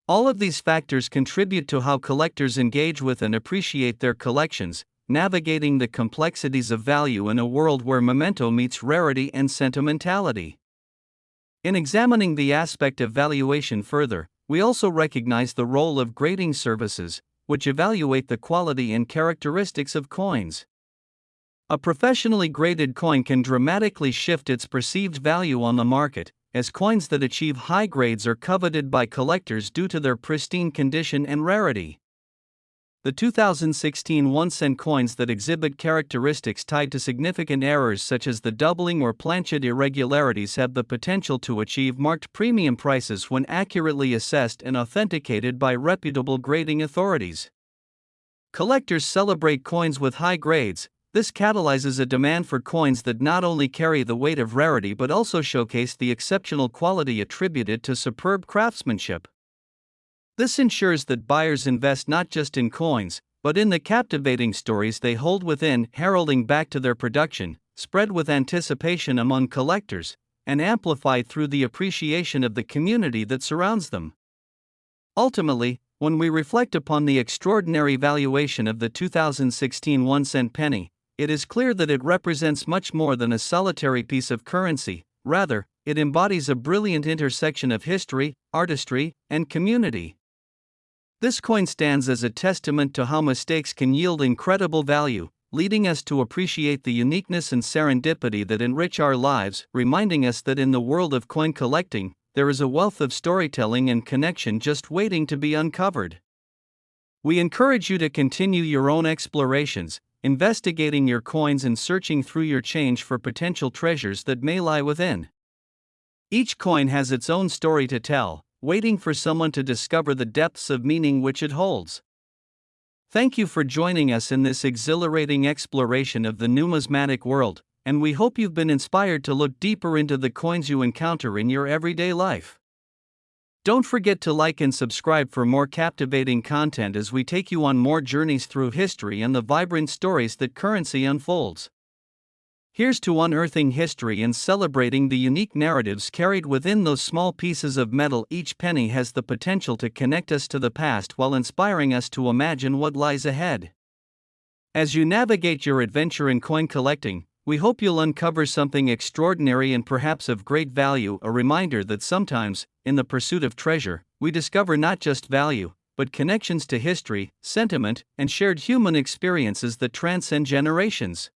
All of these factors contribute to how collectors engage with and appreciate their collections, navigating the complexities of value in a world where memento meets rarity and sentimentality. In examining the aspect of valuation further, we also recognize the role of grading services, which evaluate the quality and characteristics of coins. A professionally graded coin can dramatically shift its perceived value on the market, as coins that achieve high grades are coveted by collectors due to their pristine condition and rarity. The 2016 1-cent coins that exhibit characteristics tied to significant errors such as the doubling or planchet irregularities have the potential to achieve marked premium prices when accurately assessed and authenticated by reputable grading authorities. Collectors celebrate coins with high grades. This catalyzes a demand for coins that not only carry the weight of rarity but also showcase the exceptional quality attributed to superb craftsmanship. This ensures that buyers invest not just in coins, but in the captivating stories they hold within, heralding back to their production, spread with anticipation among collectors, and amplified through the appreciation of the community that surrounds them. Ultimately, when we reflect upon the extraordinary valuation of the 2016 1-cent penny, it is clear that it represents much more than a solitary piece of currency. Rather, it embodies a brilliant intersection of history, artistry, and community. This coin stands as a testament to how mistakes can yield incredible value, leading us to appreciate the uniqueness and serendipity that enrich our lives, reminding us that in the world of coin collecting, there is a wealth of storytelling and connection just waiting to be uncovered. We encourage you to continue your own explorations, investigating your coins and searching through your change for potential treasures that may lie within. Each coin has its own story to tell, waiting for someone to discover the depths of meaning which it holds. Thank you for joining us in this exhilarating exploration of the numismatic world, and we hope you've been inspired to look deeper into the coins you encounter in your everyday life. Don't forget to like and subscribe for more captivating content as we take you on more journeys through history and the vibrant stories that currency unfolds. Here's to unearthing history and celebrating the unique narratives carried within those small pieces of metal. Each penny has the potential to connect us to the past while inspiring us to imagine what lies ahead. As you navigate your adventure in coin collecting, we hope you'll uncover something extraordinary and perhaps of great value, a reminder that sometimes, in the pursuit of treasure, we discover not just value, but connections to history, sentiment, and shared human experiences that transcend generations.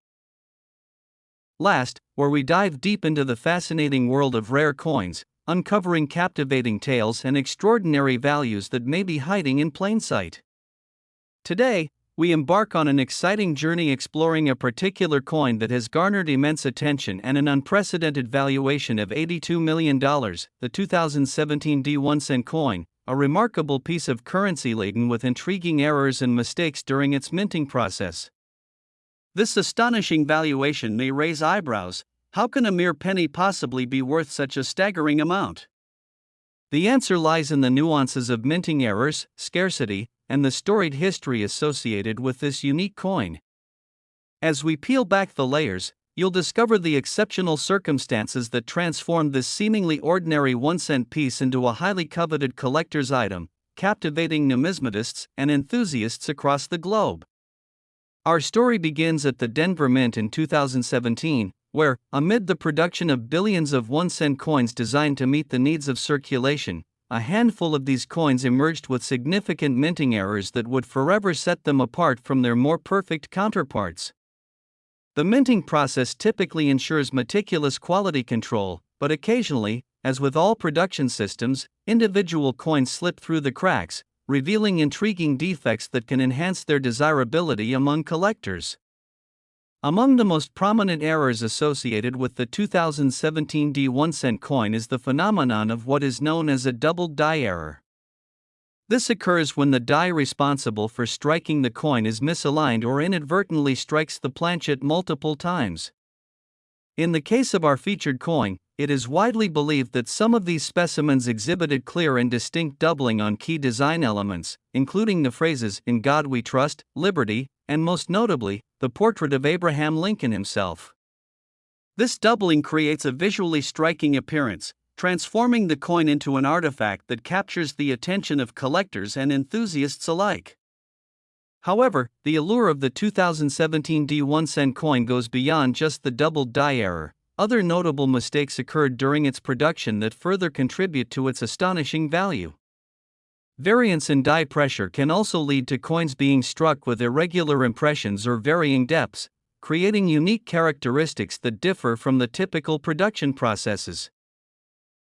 Last, where we dive deep into the fascinating world of rare coins, uncovering captivating tales and extraordinary values that may be hiding in plain sight. Today, we embark on an exciting journey exploring a particular coin that has garnered immense attention and an unprecedented valuation of $82 million, the 2017 D1 cent coin, a remarkable piece of currency laden with intriguing errors and mistakes during its minting process. This astonishing valuation may raise eyebrows. How can a mere penny possibly be worth such a staggering amount? The answer lies in the nuances of minting errors, scarcity, and the storied history associated with this unique coin. As we peel back the layers, you'll discover the exceptional circumstances that transformed this seemingly ordinary 1-cent piece into a highly coveted collector's item, captivating numismatists and enthusiasts across the globe. Our story begins at the Denver Mint in 2017, where, amid the production of billions of 1-cent coins designed to meet the needs of circulation, a handful of these coins emerged with significant minting errors that would forever set them apart from their more perfect counterparts. The minting process typically ensures meticulous quality control, but occasionally, as with all production systems, individual coins slip through the cracks, revealing intriguing defects that can enhance their desirability among collectors. Among the most prominent errors associated with the 2017 D1 cent coin is the phenomenon of what is known as a doubled die error. This occurs when the die responsible for striking the coin is misaligned or inadvertently strikes the planchet multiple times. In the case of our featured coin, it is widely believed that some of these specimens exhibited clear and distinct doubling on key design elements, including the phrases "In God We Trust," "Liberty," and most notably, the portrait of Abraham Lincoln himself. This doubling creates a visually striking appearance, transforming the coin into an artifact that captures the attention of collectors and enthusiasts alike. However, the allure of the 2017 D1 cent coin goes beyond just the doubled die error. Other notable mistakes occurred during its production that further contribute to its astonishing value. Variance in die pressure can also lead to coins being struck with irregular impressions or varying depths, creating unique characteristics that differ from the typical production processes.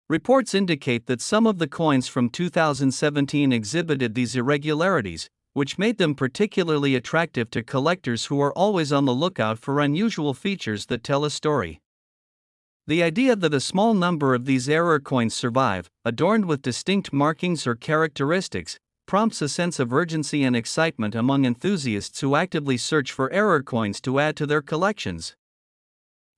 Reports indicate that some of the coins from 2017 exhibited these irregularities, which made them particularly attractive to collectors who are always on the lookout for unusual features that tell a story. The idea that a small number of these error coins survive, adorned with distinct markings or characteristics, prompts a sense of urgency and excitement among enthusiasts who actively search for error coins to add to their collections.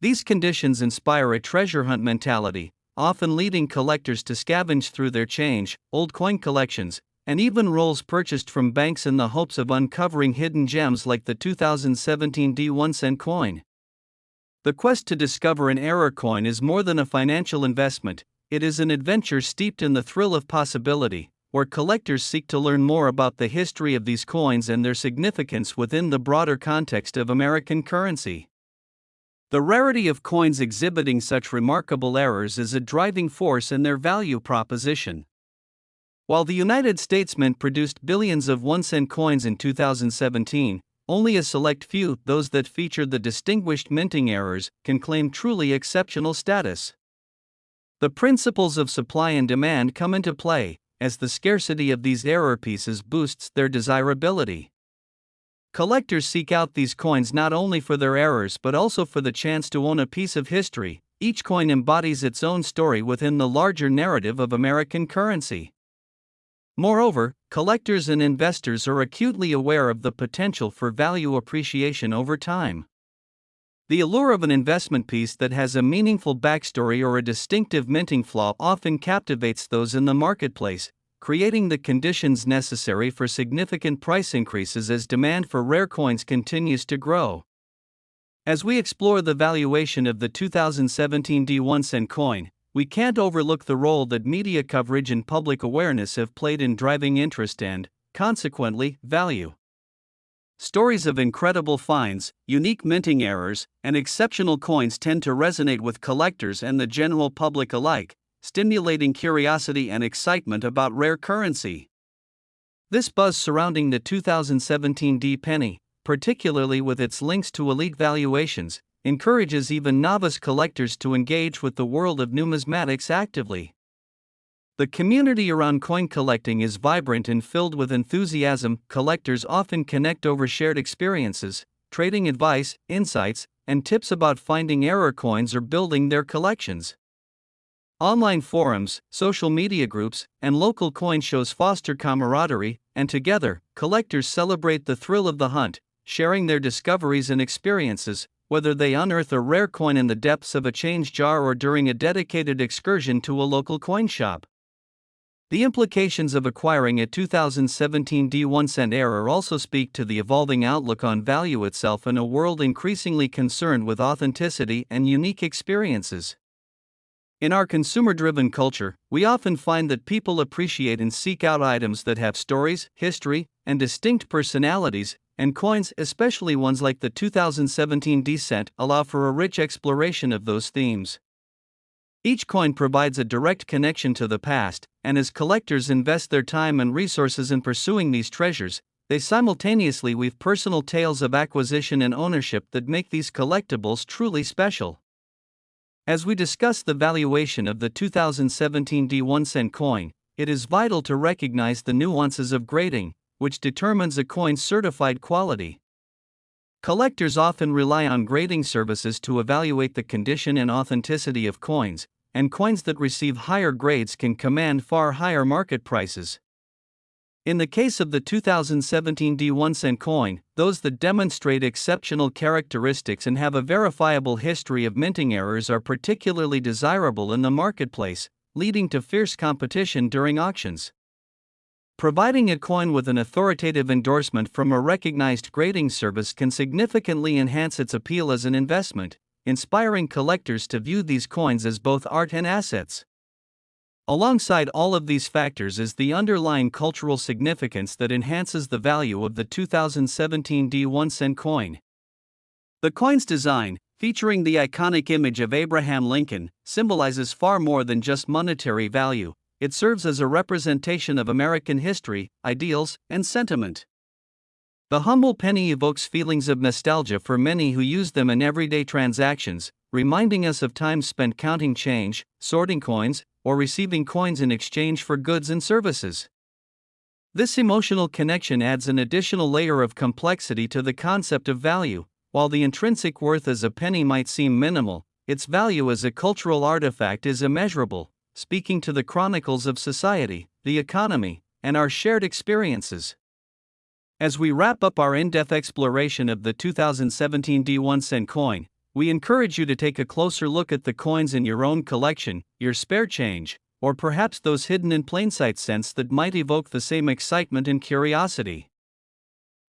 These conditions inspire a treasure hunt mentality, often leading collectors to scavenge through their old coin collections, and even rolls purchased from banks in the hopes of uncovering hidden gems like the 2017 D1 cent coin. The quest to discover an error coin is more than a financial investment, it is an adventure steeped in the thrill of possibility, where collectors seek to learn more about the history of these coins and their significance within the broader context of American currency. The rarity of coins exhibiting such remarkable errors is a driving force in their value proposition. While the United States Mint produced billions of 1-cent coins in 2017, only a select few, those that feature the distinguished minting errors, can claim truly exceptional status. The principles of supply and demand come into play, as the scarcity of these error pieces boosts their desirability. Collectors seek out these coins not only for their errors but also for the chance to own a piece of history. Each coin embodies its own story within the larger narrative of American currency. Moreover, collectors and investors are acutely aware of the potential for value appreciation over time. The allure of an investment piece that has a meaningful backstory or a distinctive minting flaw often captivates those in the marketplace, creating the conditions necessary for significant price increases as demand for rare coins continues to grow. As we explore the valuation of the 2017 D1 cent coin, we can't overlook the role that media coverage and public awareness have played in driving interest and, consequently, value. Stories of incredible finds, unique minting errors, and exceptional coins tend to resonate with collectors and the general public alike, stimulating curiosity and excitement about rare currency. This buzz surrounding the 2017 D penny, particularly with its links to elite valuations, encourages even novice collectors to engage with the world of numismatics actively. The community around coin collecting is vibrant and filled with enthusiasm. Collectors often connect over shared experiences, trading advice, insights, and tips about finding error coins or building their collections. Online forums, social media groups, and local coin shows foster camaraderie, and together, collectors celebrate the thrill of the hunt, sharing their discoveries and experiences, whether they unearth a rare coin in the depths of a change jar or during a dedicated excursion to a local coin shop. The implications of acquiring a 2017 D1 error also speak to the evolving outlook on value itself in a world increasingly concerned with authenticity and unique experiences. In our consumer-driven culture, we often find that people appreciate and seek out items that have stories, history, and distinct personalities, and coins, especially ones like the 2017 D-cent, allow for a rich exploration of those themes. Each coin provides a direct connection to the past, and as collectors invest their time and resources in pursuing these treasures, they simultaneously weave personal tales of acquisition and ownership that make these collectibles truly special. As we discuss the valuation of the 2017 D1 coin, it is vital to recognize the nuances of grading, which determines a coin's certified quality. Collectors often rely on grading services to evaluate the condition and authenticity of coins, and coins that receive higher grades can command far higher market prices. In the case of the 2017 D1 coin, those that demonstrate exceptional characteristics and have a verifiable history of minting errors are particularly desirable in the marketplace, leading to fierce competition during auctions. Providing a coin with an authoritative endorsement from a recognized grading service can significantly enhance its appeal as an investment, inspiring collectors to view these coins as both art and assets. Alongside all of these factors is the underlying cultural significance that enhances the value of the 2017 D1 coin. The coin's design, featuring the iconic image of Abraham Lincoln, symbolizes far more than just monetary value. It serves as a representation of American history, ideals, and sentiment. The humble penny evokes feelings of nostalgia for many who use them in everyday transactions, reminding us of times spent counting change, sorting coins, or receiving coins in exchange for goods and services. This emotional connection adds an additional layer of complexity to the concept of value. While the intrinsic worth as a penny might seem minimal, its value as a cultural artifact is immeasurable, speaking to the chronicles of society, the economy, and our shared experiences. As we wrap up our in-depth exploration of the 2017 D1 coin, we encourage you to take a closer look at the coins in your own collection, your spare change, or perhaps those hidden in plain sight cents that might evoke the same excitement and curiosity.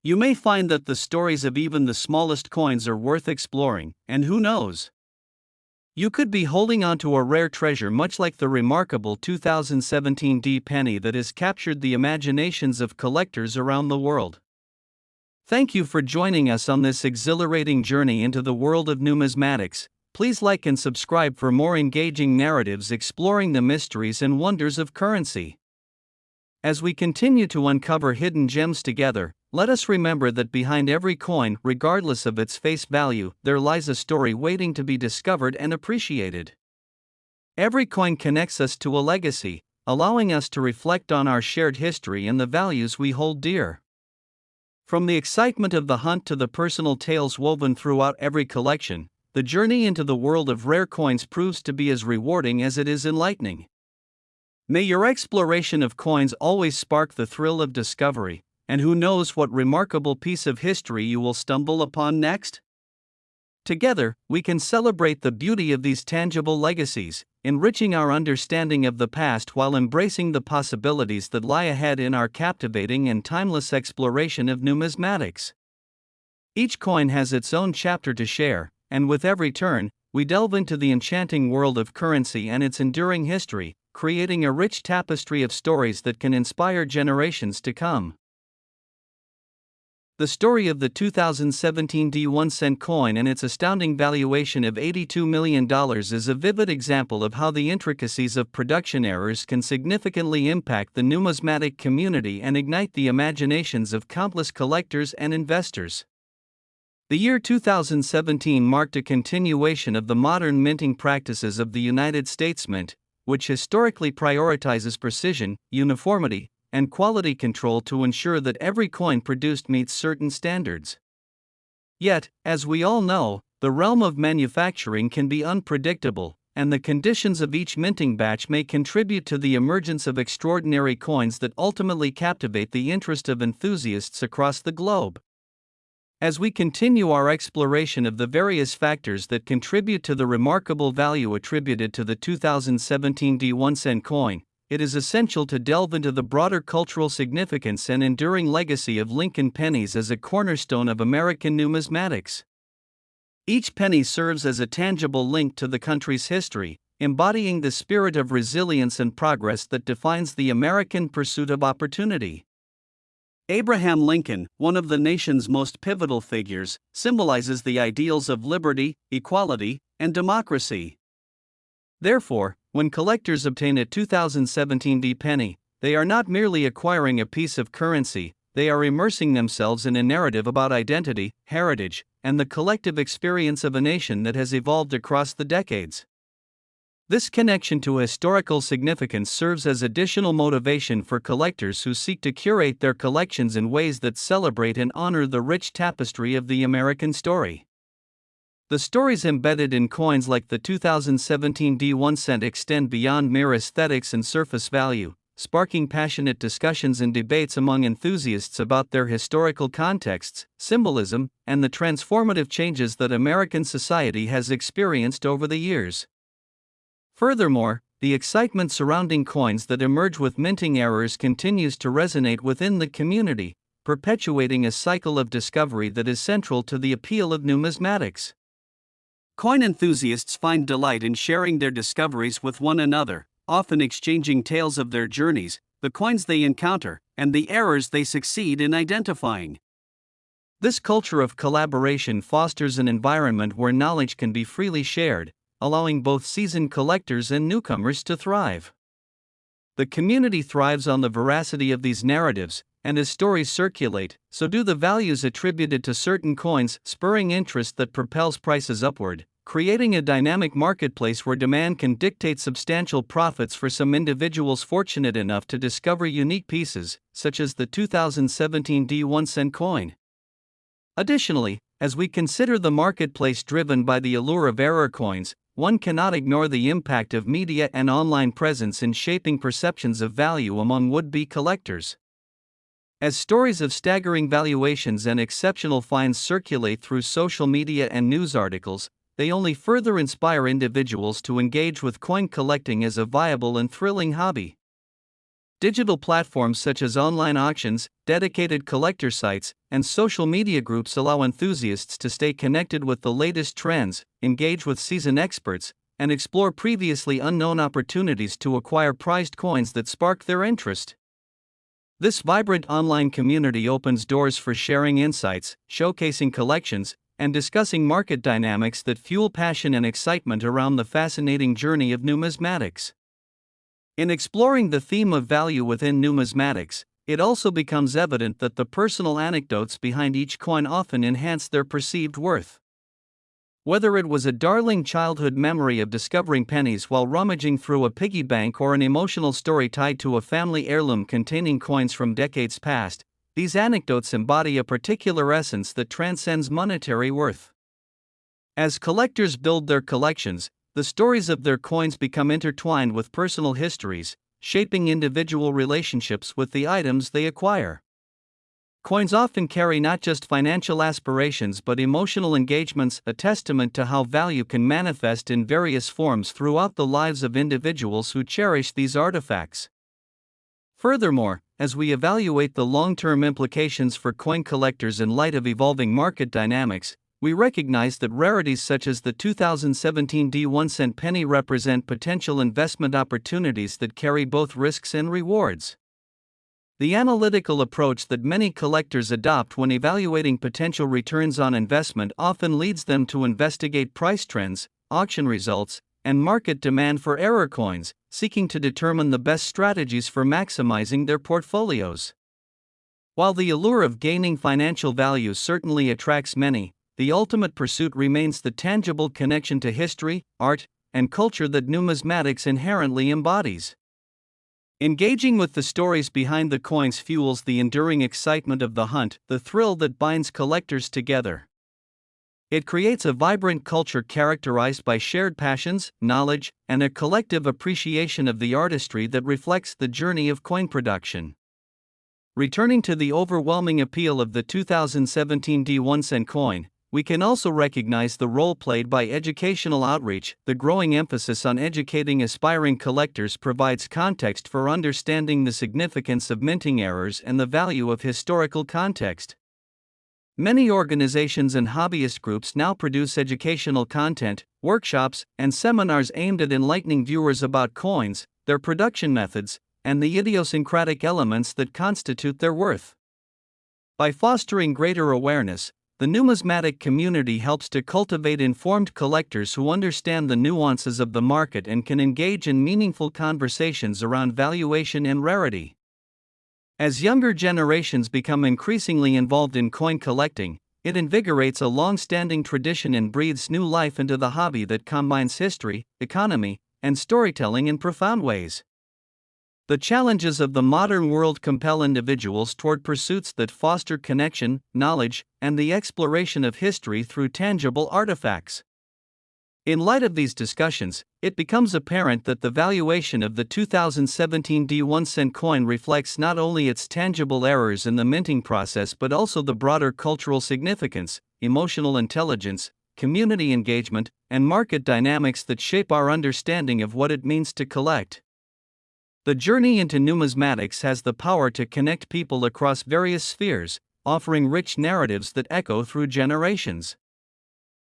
You may find that the stories of even the smallest coins are worth exploring, and who knows? You could be holding onto a rare treasure much like the remarkable 2017 D penny that has captured the imaginations of collectors around the world. Thank you for joining us on this exhilarating journey into the world of numismatics. Please like and subscribe for more engaging narratives exploring the mysteries and wonders of currency. As we continue to uncover hidden gems together, let us remember that behind every coin, regardless of its face value, there lies a story waiting to be discovered and appreciated. Every coin connects us to a legacy, allowing us to reflect on our shared history and the values we hold dear. From the excitement of the hunt to the personal tales woven throughout every collection, the journey into the world of rare coins proves to be as rewarding as it is enlightening. May your exploration of coins always spark the thrill of discovery, and who knows what remarkable piece of history you will stumble upon next? Together, we can celebrate the beauty of these tangible legacies, enriching our understanding of the past while embracing the possibilities that lie ahead in our captivating and timeless exploration of numismatics. Each coin has its own chapter to share, and with every turn, we delve into the enchanting world of currency and its enduring history, creating a rich tapestry of stories that can inspire generations to come. The story of the 2017 D1 coin and its astounding valuation of $82 million is a vivid example of how the intricacies of production errors can significantly impact the numismatic community and ignite the imaginations of countless collectors and investors. The year 2017 marked a continuation of the modern minting practices of the United States Mint, which historically prioritizes precision, uniformity, and quality control to ensure that every coin produced meets certain standards. Yet, as we all know, the realm of manufacturing can be unpredictable, and the conditions of each minting batch may contribute to the emergence of extraordinary coins that ultimately captivate the interest of enthusiasts across the globe. As we continue our exploration of the various factors that contribute to the remarkable value attributed to the 2017 D1 cent coin, it is essential to delve into the broader cultural significance and enduring legacy of Lincoln pennies as a cornerstone of American numismatics. Each penny serves as a tangible link to the country's history, embodying the spirit of resilience and progress that defines the American pursuit of opportunity. Abraham Lincoln, one of the nation's most pivotal figures, symbolizes the ideals of liberty, equality, and democracy. Therefore, when collectors obtain a 2017 D penny, they are not merely acquiring a piece of currency, they are immersing themselves in a narrative about identity, heritage, and the collective experience of a nation that has evolved across the decades. This connection to historical significance serves as additional motivation for collectors who seek to curate their collections in ways that celebrate and honor the rich tapestry of the American story. The stories embedded in coins like the 2017 D1 cent extend beyond mere aesthetics and surface value, sparking passionate discussions and debates among enthusiasts about their historical contexts, symbolism, and the transformative changes that American society has experienced over the years. Furthermore, the excitement surrounding coins that emerge with minting errors continues to resonate within the community, perpetuating a cycle of discovery that is central to the appeal of numismatics. Coin enthusiasts find delight in sharing their discoveries with one another, often exchanging tales of their journeys, the coins they encounter, and the errors they succeed in identifying. This culture of collaboration fosters an environment where knowledge can be freely shared, allowing both seasoned collectors and newcomers to thrive. The community thrives on the veracity of these narratives, and as stories circulate, so do the values attributed to certain coins, spurring interest that propels prices upward, creating a dynamic marketplace where demand can dictate substantial profits for some individuals fortunate enough to discover unique pieces, such as the 2017 D1 cent coin. Additionally, as we consider the marketplace driven by the allure of error coins, one cannot ignore the impact of media and online presence in shaping perceptions of value among would-be collectors. As stories of staggering valuations and exceptional finds circulate through social media and news articles, they only further inspire individuals to engage with coin collecting as a viable and thrilling hobby. Digital platforms such as online auctions, dedicated collector sites, and social media groups allow enthusiasts to stay connected with the latest trends, engage with seasoned experts, and explore previously unknown opportunities to acquire prized coins that spark their interest. This vibrant online community opens doors for sharing insights, showcasing collections, and discussing market dynamics that fuel passion and excitement around the fascinating journey of numismatics. In exploring the theme of value within numismatics, it also becomes evident that the personal anecdotes behind each coin often enhance their perceived worth. Whether it was a darling childhood memory of discovering pennies while rummaging through a piggy bank or an emotional story tied to a family heirloom containing coins from decades past, these anecdotes embody a particular essence that transcends monetary worth. As collectors build their collections, the stories of their coins become intertwined with personal histories, shaping individual relationships with the items they acquire. Coins often carry not just financial aspirations but emotional engagements, a testament to how value can manifest in various forms throughout the lives of individuals who cherish these artifacts. Furthermore, as we evaluate the long-term implications for coin collectors in light of evolving market dynamics, we recognize that rarities such as the 2017 D1 cent penny represent potential investment opportunities that carry both risks and rewards. The analytical approach that many collectors adopt when evaluating potential returns on investment often leads them to investigate price trends, auction results, and market demand for error coins, seeking to determine the best strategies for maximizing their portfolios. While the allure of gaining financial value certainly attracts many, the ultimate pursuit remains the tangible connection to history, art, and culture that numismatics inherently embodies. Engaging with the stories behind the coins fuels the enduring excitement of the hunt, the thrill that binds collectors together. It creates a vibrant culture characterized by shared passions, knowledge, and a collective appreciation of the artistry that reflects the journey of coin production. Returning to the overwhelming appeal of the 2017 D1 cent coin, we can also recognize the role played by educational outreach. The growing emphasis on educating aspiring collectors provides context for understanding the significance of minting errors and the value of historical context. Many organizations and hobbyist groups now produce educational content, workshops, and seminars aimed at enlightening viewers about coins, their production methods, and the idiosyncratic elements that constitute their worth. By fostering greater awareness, the numismatic community helps to cultivate informed collectors who understand the nuances of the market and can engage in meaningful conversations around valuation and rarity. As younger generations become increasingly involved in coin collecting, it invigorates a long-standing tradition and breathes new life into the hobby that combines history, economy, and storytelling in profound ways. The challenges of the modern world compel individuals toward pursuits that foster connection, knowledge, and the exploration of history through tangible artifacts. In light of these discussions, it becomes apparent that the valuation of the 2017 D1 cent coin reflects not only its tangible errors in the minting process but also the broader cultural significance, emotional intelligence, community engagement, and market dynamics that shape our understanding of what it means to collect. The journey into numismatics has the power to connect people across various spheres, offering rich narratives that echo through generations.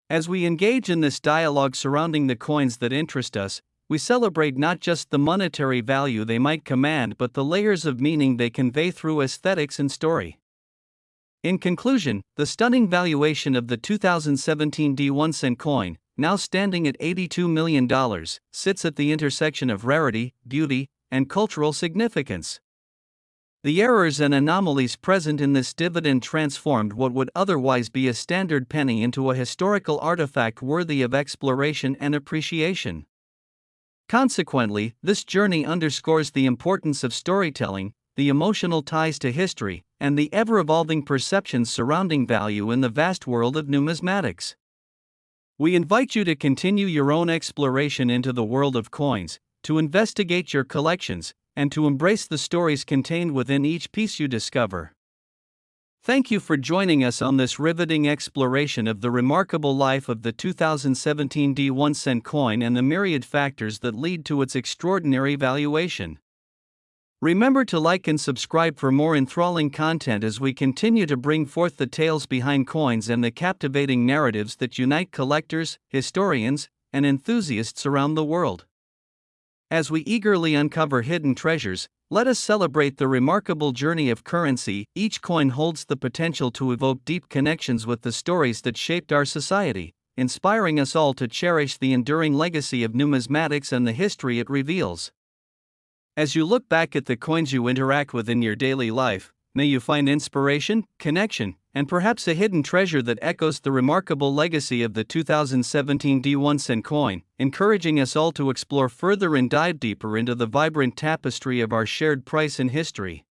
As we engage in this dialogue surrounding the coins that interest us, we celebrate not just the monetary value they might command but the layers of meaning they convey through aesthetics and story. In conclusion, the stunning valuation of the 2017 D1 cent coin, now standing at $82 million, sits at the intersection of rarity, beauty, and cultural significance. The errors and anomalies present in this dividend transformed what would otherwise be a standard penny into a historical artifact worthy of exploration and appreciation. Consequently, this journey underscores the importance of storytelling, the emotional ties to history, and the ever-evolving perceptions surrounding value in the vast world of numismatics. We invite you to continue your own exploration into the world of coins, to investigate your collections, and to embrace the stories contained within each piece you discover. Thank you for joining us on this riveting exploration of the remarkable life of the 2017 D1 cent coin and the myriad factors that lead to its extraordinary valuation. Remember to like and subscribe for more enthralling content as we continue to bring forth the tales behind coins and the captivating narratives that unite collectors, historians, and enthusiasts around the world. As we eagerly uncover hidden treasures, let us celebrate the remarkable journey of currency. Each coin holds the potential to evoke deep connections with the stories that shaped our society, inspiring us all to cherish the enduring legacy of numismatics and the history it reveals. As you look back at the coins you interact with in your daily life, may you find inspiration, connection, and perhaps a hidden treasure that echoes the remarkable legacy of the 2017 D1 cent coin, encouraging us all to explore further and dive deeper into the vibrant tapestry of our shared price and history.